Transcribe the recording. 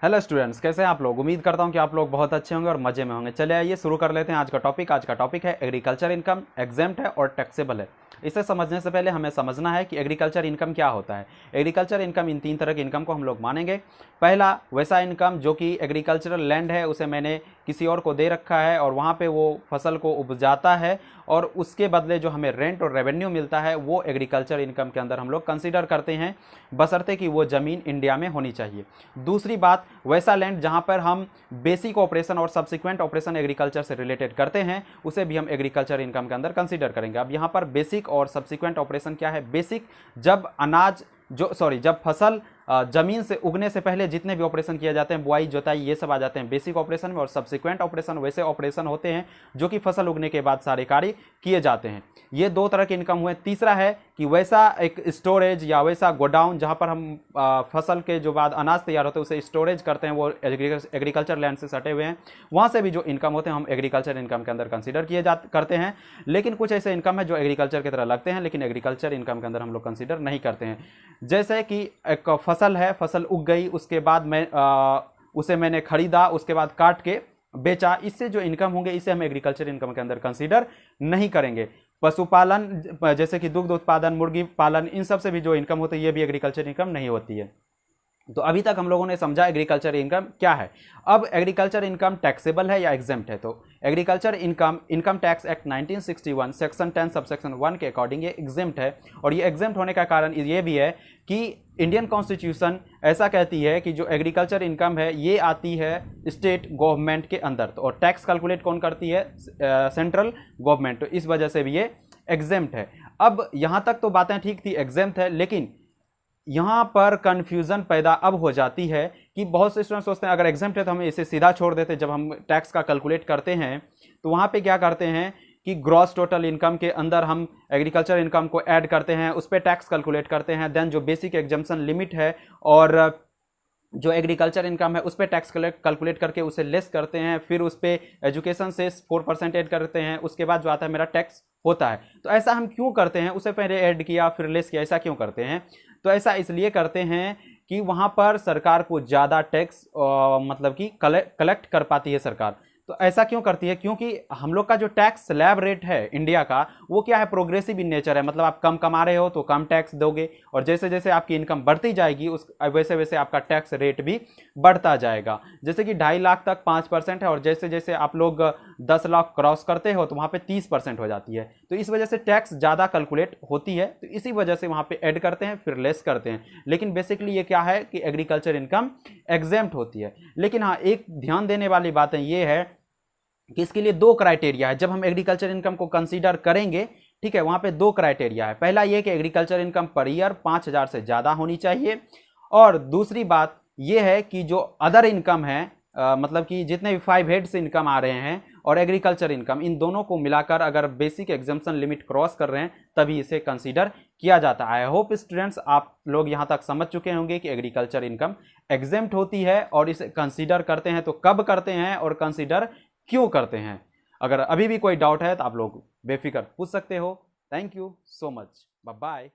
Hello students, कैसे हैं आप लोग। उम्मीद करता हूं कि आप लोग बहुत अच्छे होंगे और मजे में होंगे। चले आइए शुरू कर लेते हैं आज का टॉपिक। आज का टॉपिक है एग्रीकल्चर इनकम एग्जेम्प्ट है और टैक्सेबल है। इसे समझने से पहले हमें समझना है कि एग्रीकल्चर इनकम क्या होता है। एग्रीकल्चर इनकम, इन तीन तरह की इनकम को हम लोग मानेंगे। पहला, वैसा इनकम जो कि एग्रीकल्चरल लैंड है उसे मैंने किसी और को दे रखा है और वहाँ पे वो फसल को उपजाता है और उसके बदले जो हमें रेंट और रेवेन्यू मिलता है वो एग्रीकल्चर इनकम के अंदर हम लोग कंसीडर करते हैं, बशर्ते कि वो ज़मीन इंडिया में होनी चाहिए। दूसरी बात, वैसा लैंड जहाँ पर हम बेसिक ऑपरेशन और सब्सिक्वेंट ऑपरेशन एग्रीकल्चर से रिलेटेड करते हैं उसे भी हम एग्रीकल्चर इनकम के अंदर कंसीडर करेंगे। अब यहाँ पर बेसिक और सब्सिक्वेंट ऑपरेशन क्या है। बेसिक, जब फसल जमीन से उगने से पहले जितने भी ऑपरेशन किए जाते हैं, बुआई जोताई ये सब आ जाते हैं बेसिक ऑपरेशन में। और सब्सिक्वेंट ऑपरेशन वैसे ऑपरेशन होते हैं जो कि फसल उगने के बाद सारे कार्य किए जाते हैं। ये दो तरह के इनकम हुए। तीसरा है कि वैसा एक स्टोरेज या वैसा गोडाउन जहां पर हम फसल के जो बाद अनाज तैयार होते हैं उसे स्टोरेज करते हैं, वो एग्रीकल्चर लैंड से सटे हुए हैं, वहां से भी जो इनकम होते हैं हम एग्रीकल्चर इनकम के अंदर कंसीडर करते हैं। लेकिन कुछ ऐसे इनकम है जो एग्रीकल्चर की तरह लगते हैं लेकिन एग्रीकल्चर इनकम के अंदर हम लोग कंसीडर नहीं करते हैं। जैसे कि एक फसल है, फसल उग गई, उसके बाद उसे मैंने खरीदा, उसके बाद काट के बेचा, इससे जो इनकम होंगे इसे हम एग्रीकल्चर इनकम के अंदर कंसीडर नहीं करेंगे। पशुपालन जैसे कि दुग्ध उत्पादन, मुर्गी पालन, इन सब से भी जो इनकम होती है ये भी एग्रीकल्चर इनकम नहीं होती है। तो अभी तक हम लोगों ने समझा एग्रीकल्चर इनकम क्या है। अब एग्रीकल्चर इनकम टैक्सेबल है या एग्जेम्प्ट है। तो agriculture income tax act 1961 section 10 subsection 1 के अकॉर्डिंग ये एग्जेम्प्ट है। और ये एग्जेम्प्ट होने का कारण ये भी है कि इंडियन कॉन्स्टिट्यूशन ऐसा कहती है कि जो एग्रीकल्चर इनकम है ये आती है स्टेट गवर्नमेंट के अंदर, तो और टैक्स कैलकुलेट कौन करती है, सेंट्रल गवर्नमेंट। तो इस वजह से भी ये एग्जेम्प्ट है। अब यहाँ तक तो बातें ठीक थी, एग्जेम्प्ट है, लेकिन यहाँ पर कंफ्यूजन पैदा अब हो जाती है कि बहुत से स्टूडेंट सोचते हैं अगर एग्जेम्प्ट है तो हमें इसे सीधा छोड़ देते। जब हम टैक्स का कैलकुलेट करते हैं तो वहाँ पे क्या करते हैं कि ग्रॉस टोटल इनकम के अंदर हम एग्रीकल्चर इनकम को ऐड करते हैं, उस पर टैक्स कैलकुलेट करते हैं, देन जो बेसिक एग्जम्पशन लिमिट है और जो एग्रीकल्चर इनकम है उस पर टैक्स कैलकुलेट करके उसे लेस करते हैं, फिर उस पर एजुकेशन से 4% ऐड करते हैं, उसके बाद जो आता है मेरा टैक्स होता है। तो ऐसा हम क्यों करते हैं, उसे पहले ऐड किया फिर लेस किया, ऐसा क्यों करते हैं। तो ऐसा इसलिए करते हैं कि वहाँ पर सरकार को ज़्यादा टैक्स मतलब कि कलेक्ट कर पाती है सरकार। तो ऐसा क्यों करती है, क्योंकि हम लोग का जो टैक्स स्लैब रेट है इंडिया का वो क्या है, प्रोग्रेसिव इन नेचर है। मतलब आप कम कमा रहे हो तो कम टैक्स दोगे और जैसे जैसे आपकी इनकम बढ़ती जाएगी उस वैसे वैसे आपका टैक्स रेट भी बढ़ता जाएगा। जैसे कि 2.5 लाख तक 5% है और जैसे जैसे आप लोग 10 लाख क्रॉस करते हो तो वहाँ पे 30% हो जाती है। तो इस वजह से टैक्स ज़्यादा कैलकुलेट होती है, तो इसी वजह से वहाँ पे ऐड करते हैं फिर लेस करते हैं। लेकिन बेसिकली ये क्या है कि एग्रीकल्चर इनकम एग्जेम्प्ट होती है। लेकिन हाँ, एक ध्यान देने वाली बातें ये है कि इसके लिए दो क्राइटेरिया है जब हम एग्रीकल्चर इनकम को कंसीडर करेंगे। ठीक है, वहां पे दो क्राइटेरिया है। पहला ये कि एग्रीकल्चर इनकम पर ईयर 5,000 से ज्यादा होनी चाहिए और दूसरी बात ये है कि जो अदर इनकम है मतलब कि जितने भी 5 हेड से इनकम आ रहे हैं और एग्रीकल्चर इनकम, इन दोनों को मिलाकर अगर बेसिक एग्जम्पशन लिमिट क्रॉस कर रहे हैं तभी इसे कंसीडर किया जाता है। आई होप स्टूडेंट्स आप लोग यहां तक समझ चुके होंगे कि एग्रीकल्चर इनकम एग्जेम्प्ट होती है और इसे कंसीडर करते हैं तो कब करते हैं और कंसीडर क्यों करते हैं। अगर अभी भी कोई डाउट है तो आप लोग बेफिक्र पूछ सकते हो। Thank you so much, bye bye.